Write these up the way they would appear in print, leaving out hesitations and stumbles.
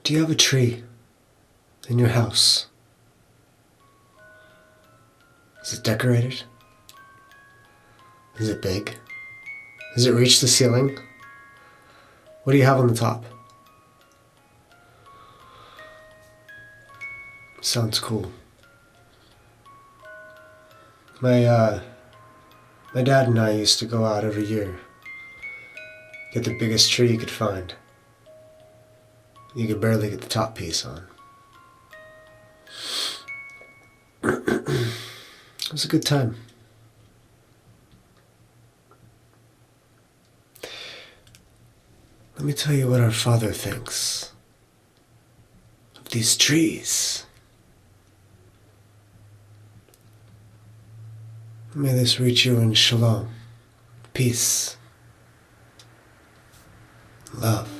Do you have a tree in your house? Is it decorated? Is it big? Does it reach the ceiling? What do you have on the top? Sounds cool. My dad and I used to go out every year, get the biggest tree you could find. You could barely get the top piece on. It was a good time. Let me tell you what our Father thinks of these trees. May this reach you in shalom, peace, love.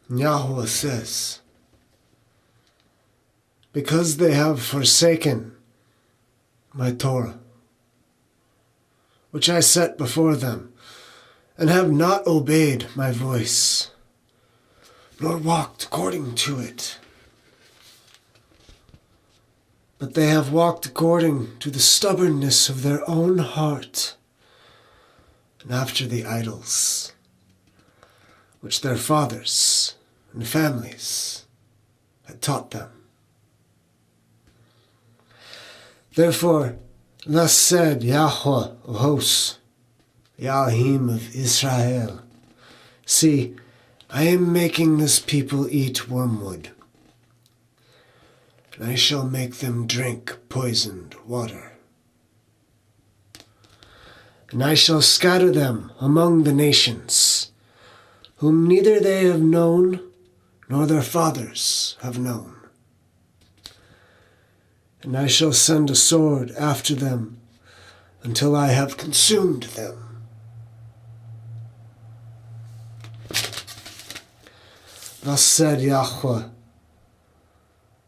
Yahweh says, because they have forsaken my Torah, which I set before them, and have not obeyed my voice, nor walked according to it, but they have walked according to the stubbornness of their own heart, and after the idols, which their fathers and families had taught them. Therefore, thus said Yahweh of hosts, Elohim of Israel, see, I am making this people eat wormwood, and I shall make them drink poisoned water. And I shall scatter them among the nations, whom neither they have known, nor their fathers have known. And I shall send a sword after them until I have consumed them. Thus said Yahweh,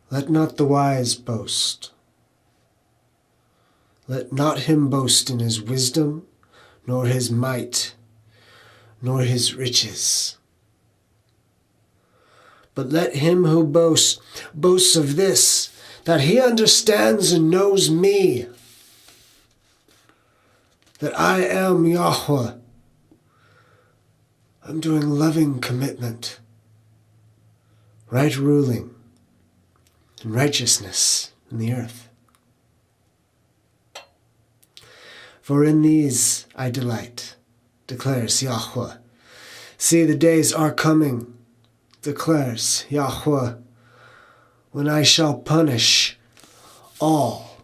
let not the wise boast. Let not him boast in his wisdom, nor his might, nor his riches. But let him who boasts, boast of this, that he understands and knows me, that I am Yahweh. I'm doing loving commitment, right ruling, and righteousness in the earth. For in these I delight, declares Yahweh. See, the days are coming, declares Yahweh, when I shall punish all.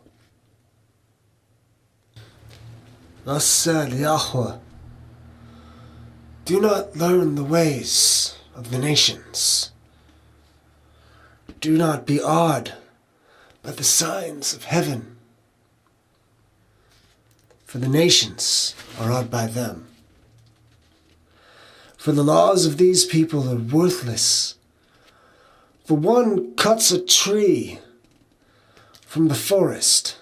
Thus said Yahweh, do not learn the ways of the nations. Do not be awed by the signs of heaven, for the nations are awed by them. For the laws of these people are worthless. For one cuts a tree from the forest,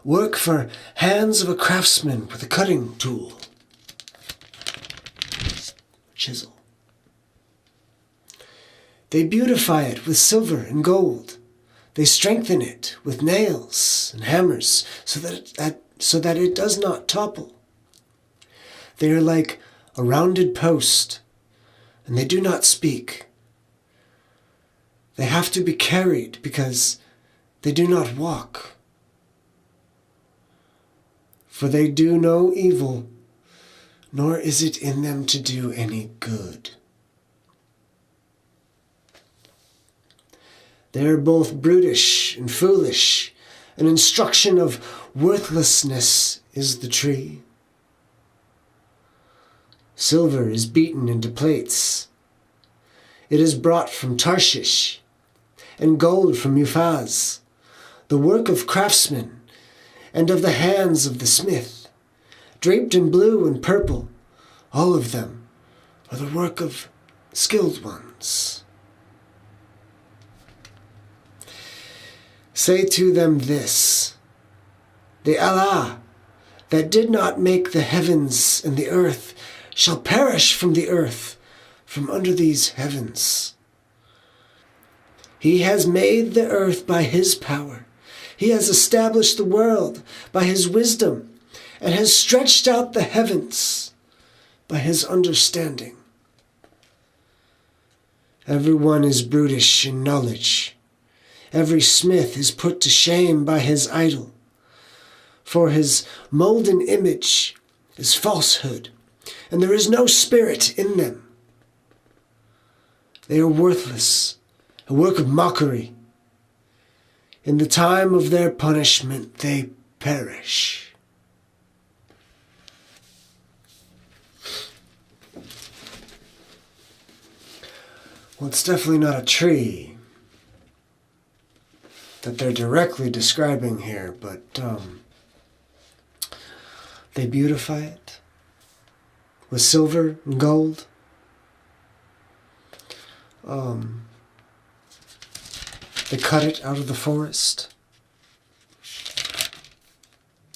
work for hands of a craftsman with a cutting tool, chisel. They beautify it with silver and gold. They strengthen it with nails and hammers so that it does not topple. They are like a rounded post, and they do not speak. They have to be carried because they do not walk. For they do no evil, nor is it in them to do any good. They are both brutish and foolish. An instruction of worthlessness is the tree. Silver is beaten into plates. It is brought from Tarshish, and gold from Uphaz, the work of craftsmen, and of the hands of the smith, draped in blue and purple, all of them or the work of skilled ones. Say to them this, the Allah that did not make the heavens and the earth shall perish from the earth, from under these heavens. He has made the earth by his power. He has established the world by his wisdom, and has stretched out the heavens by his understanding. Everyone is brutish in knowledge. Every smith is put to shame by his idol. For his molten image is falsehood, and there is no spirit in them. They are worthless, a work of mockery. In the time of their punishment they perish. Well, it's definitely not a tree that they're directly describing here, but they beautify it with silver and gold. They cut it out of the forest.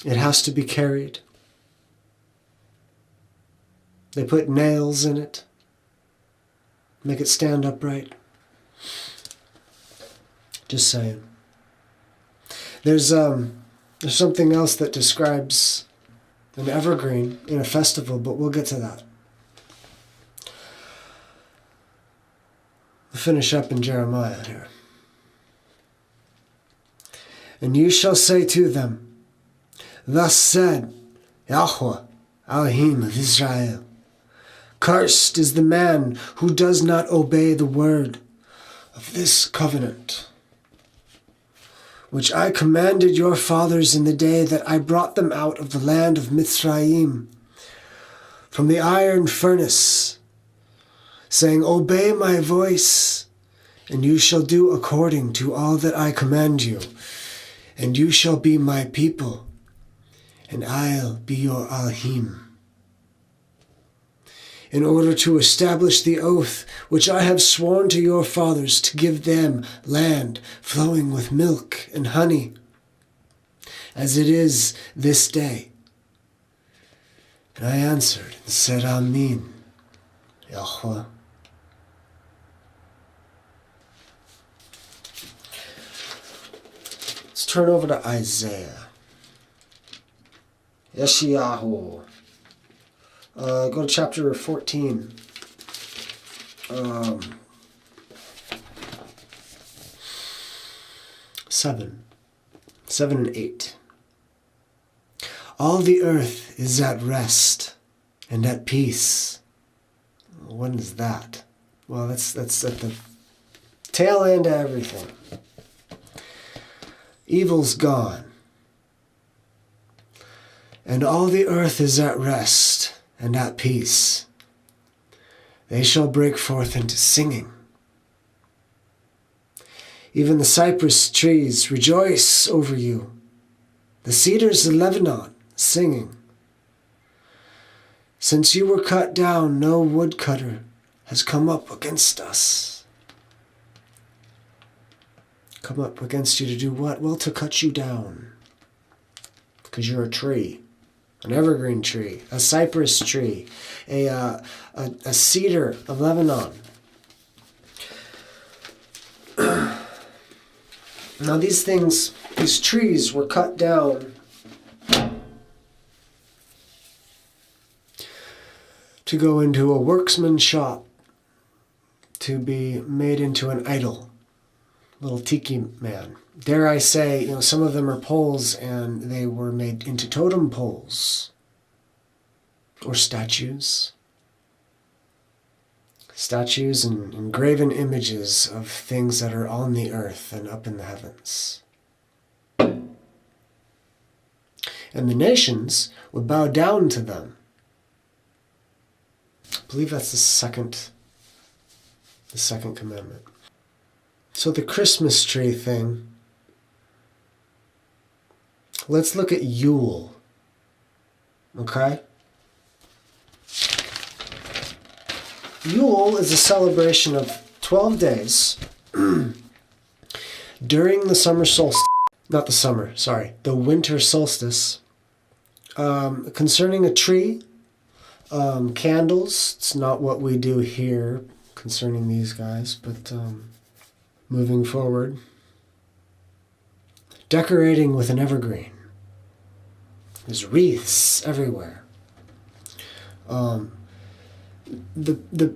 It has to be carried. They put nails in it, make it stand upright. Just saying. There's something else that describes an evergreen in a festival, but we'll get to that. We'll finish up in Jeremiah here. And you shall say to them, thus said Yahweh, Elohim of Israel, cursed is the man who does not obey the word of this covenant, which I commanded your fathers in the day that I brought them out of the land of Mitzrayim, from the iron furnace, saying, obey my voice, and you shall do according to all that I command you, and you shall be my people, and I'll be your Elohim. In order to establish the oath which I have sworn to your fathers to give them land flowing with milk and honey, as it is this day. And I answered and said, Amen, Yahweh. Let's turn over to Isaiah. Yeshayahu. Go to chapter 14. 7 and 8. All the earth is at rest and at peace. When is that? Well, that's at the tail end of everything. Evil's gone. And all the earth is at rest and at peace. They shall break forth into singing. Even the cypress trees rejoice over you, the cedars of Lebanon singing. Since you were cut down, no woodcutter has come up against us. Come up against you to do what? Well, to cut you down. Because you're a tree. An evergreen tree, a cypress tree, a cedar of Lebanon. Now these trees were cut down to go into a worksman's shop, to be made into an idol, little tiki man. Dare I say, some of them are poles, and they were made into totem poles or statues. Statues and engraven images of things that are on the earth and up in the heavens. And the nations would bow down to them. I believe that's the second commandment. So the Christmas tree thing, let's look at Yule, okay? Yule is a celebration of 12 days during the summer solstice. Not the summer, sorry, the winter solstice. Concerning a tree, candles, it's not what we do here concerning these guys, but moving forward. Decorating with an evergreen. There's wreaths everywhere. The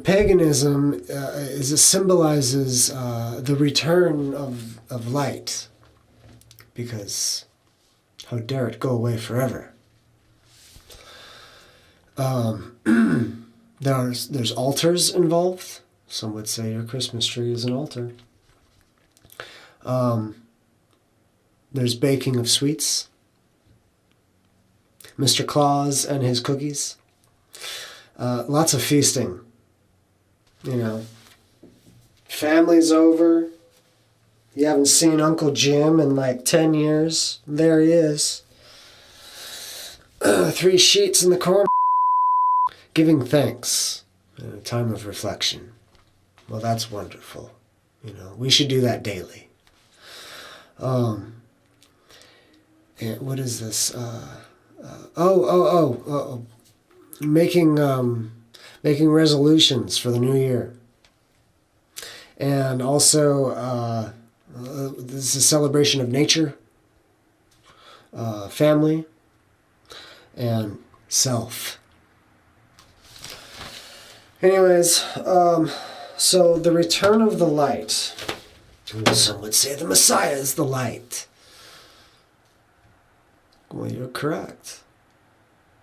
paganism symbolizes the return of light, because how dare it go away forever? There's altars involved. Some would say your Christmas tree is an altar. There's baking of sweets. Mr. Claus and his cookies. Lots of feasting. You know, family's over. You haven't seen Uncle Jim in like 10 years. There he is. 3 sheets in the corner. Giving thanks in a time of reflection. Well, that's wonderful. You know, we should do that daily. And what is this? Making resolutions for the new year. And also, this is a celebration of nature, family, and self. Anyways, so the return of the light. Some would say the Messiah is the light. Well, you're correct.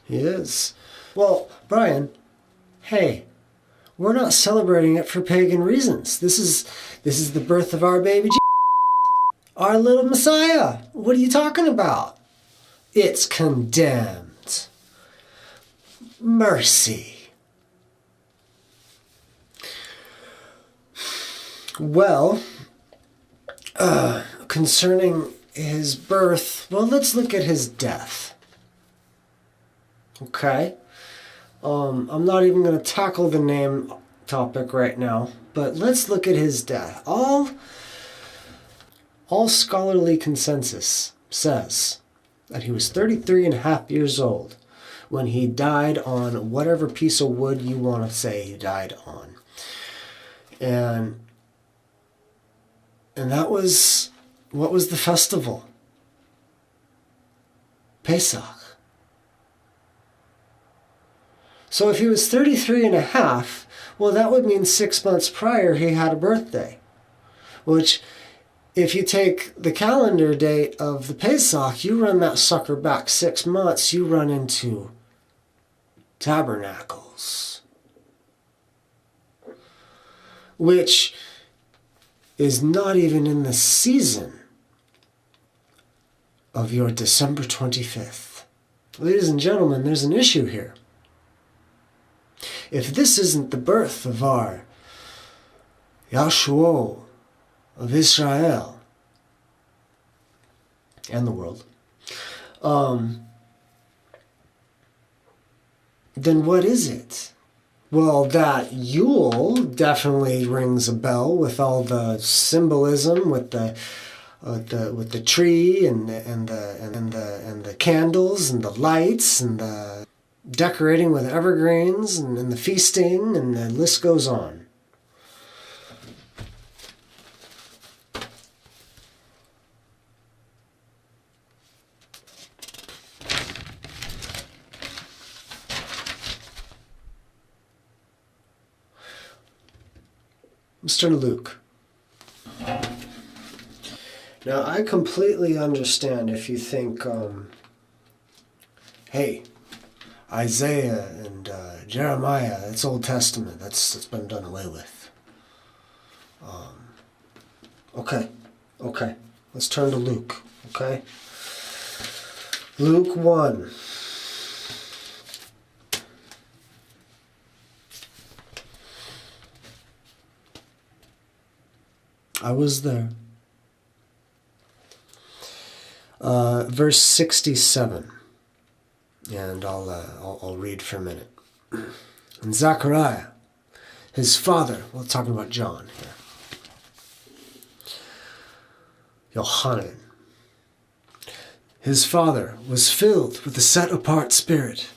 He is. Well, Brian, hey, we're not celebrating it for pagan reasons. This is the birth of our baby our little Messiah. What are you talking about? It's condemned. Mercy. Well, concerning his birth, well, let's look at his death. Okay? I'm not even going to tackle the name topic right now, but let's look at his death. All scholarly consensus says that he was 33 and a half years old when he died on whatever piece of wood you want to say he died on. And that was, what was the festival? Pesach. So if he was 33 and a half, well, that would mean 6 months prior he had a birthday. Which, if you take the calendar date of the Pesach, you run that sucker back 6 months, you run into Tabernacles. Which is not even in the season of your December 25th. Ladies and gentlemen, there's an issue here. If this isn't the birth of our Yahshua of Israel and the world, then what is it? Well, that Yule definitely rings a bell with all the symbolism, with the tree and the candles and the lights and the decorating with evergreens and the feasting, and the list goes on. Let's turn to Luke. Now, I completely understand if you think, hey, Isaiah and Jeremiah, that's Old Testament, that's been done away with. Okay, let's turn to Luke, okay? Luke 1. I was there. Verse 67, and I'll read for a minute. And Zechariah his father, we're talking about John here, Yohanan, his father was filled with the set-apart spirit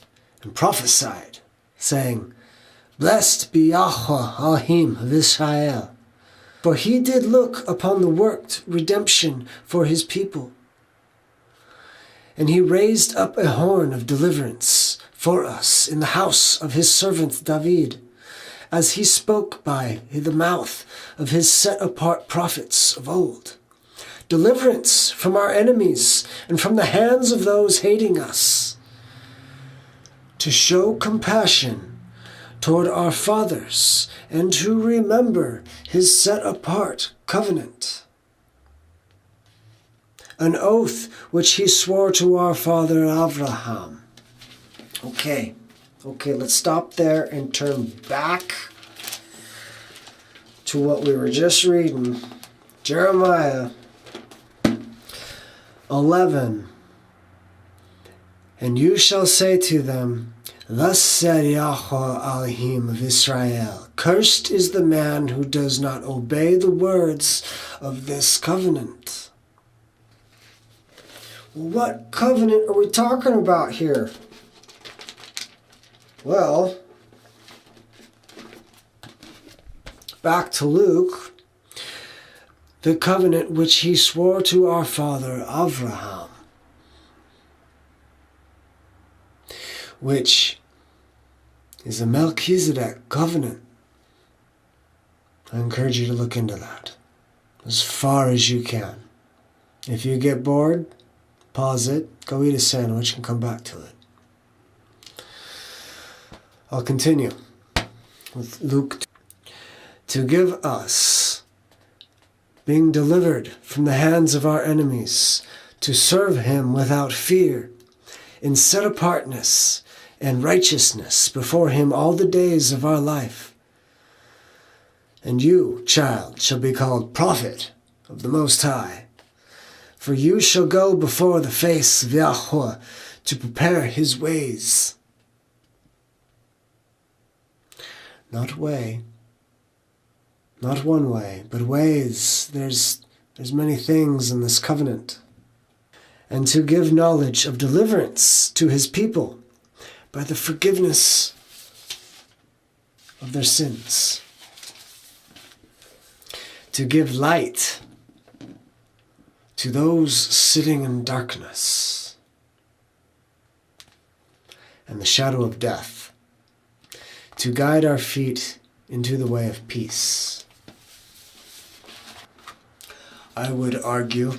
and prophesied, saying, Blessed be Yahweh Elohim of Israel, for he did look upon the worked redemption for his people. And he raised up a horn of deliverance for us in the house of his servant David, as he spoke by the mouth of his set-apart prophets of old. Deliverance from our enemies and from the hands of those hating us, to show compassion toward our fathers and to remember his set-apart covenant, an oath which he swore to our father Abraham. Okay, let's stop there and turn back to what we were just reading. Jeremiah 11. And you shall say to them, Thus said Yahweh Elohim of Israel, Cursed is the man who does not obey the words of this covenant. Well, what covenant are we talking about here? Well, back to Luke, the covenant which he swore to our father Abraham, which is a Melchizedek covenant. I encourage you to look into that as far as you can. If you get bored, pause it, go eat a sandwich, and come back to it. I'll continue with Luke 2. To give us, being delivered from the hands of our enemies, to serve him without fear, in set-apartness and righteousness before him all the days of our life. And you, child, shall be called prophet of the Most High, for you shall go before the face of Yahweh to prepare his ways. Not way, not one way, but ways. There's many things in this covenant. And to give knowledge of deliverance to his people by the forgiveness of their sins. To give light to those sitting in darkness and the shadow of death, to guide our feet into the way of peace. I would argue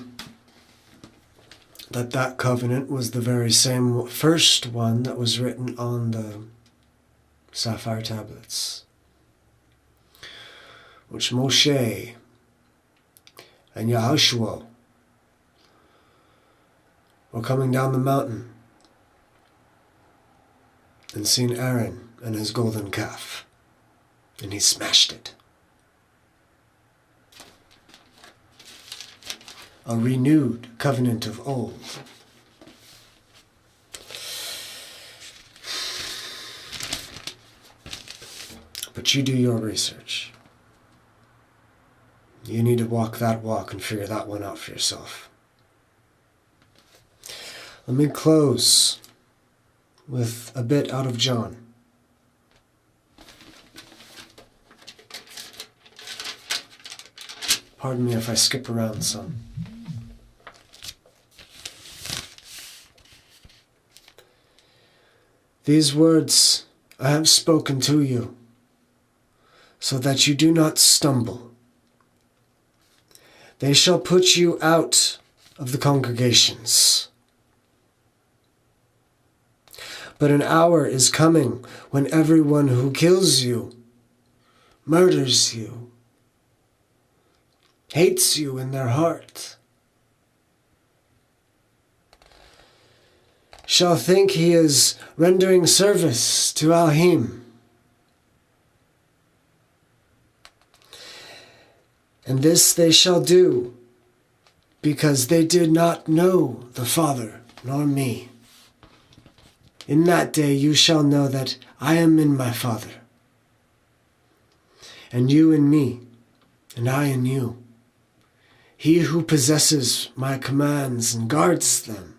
that covenant was the very same first one that was written on the sapphire tablets, which Moshe and Yahushua were coming down the mountain and seen Aaron and his golden calf, and he smashed it. A renewed covenant of old. But you do your research. You need to walk that walk and figure that one out for yourself. Let me close with a bit out of John. Pardon me if I skip around some. These words I have spoken to you, so that you do not stumble. They shall put you out of the congregations. But an hour is coming when everyone who kills you, murders you, hates you in their heart, shall think he is rendering service to Elohim. And this they shall do, because they did not know the Father nor me. In that day you shall know that I am in my Father, and you in me, and I in you. He who possesses my commands and guards them,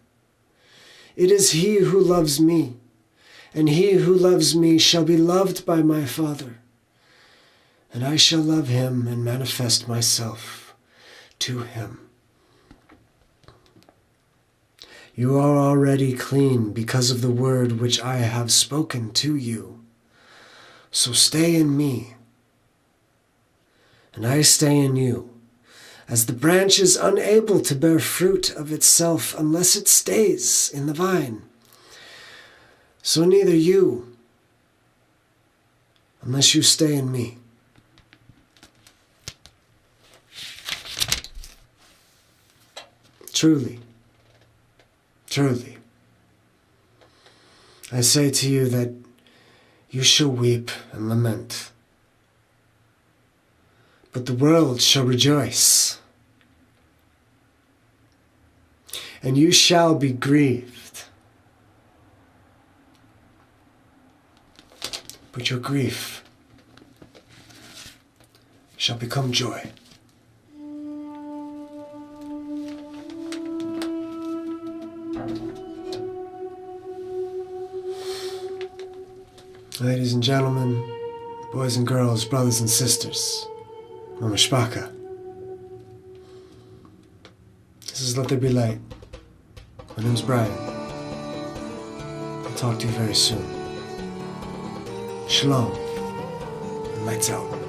it is he who loves me, and he who loves me shall be loved by my Father, and I shall love him and manifest myself to him. You are already clean because of the word which I have spoken to you. So stay in me, and I stay in you. As the branch is unable to bear fruit of itself unless it stays in the vine, so neither you, unless you stay in me. Truly, truly, I say to you that you shall weep and lament, but the world shall rejoice, and you shall be grieved, but your grief shall become joy. Ladies and gentlemen, boys and girls, brothers and sisters, Mamashpaka. This is Let There Be Light. My name's Brian. I'll talk to you very soon. Shalom. Lights out.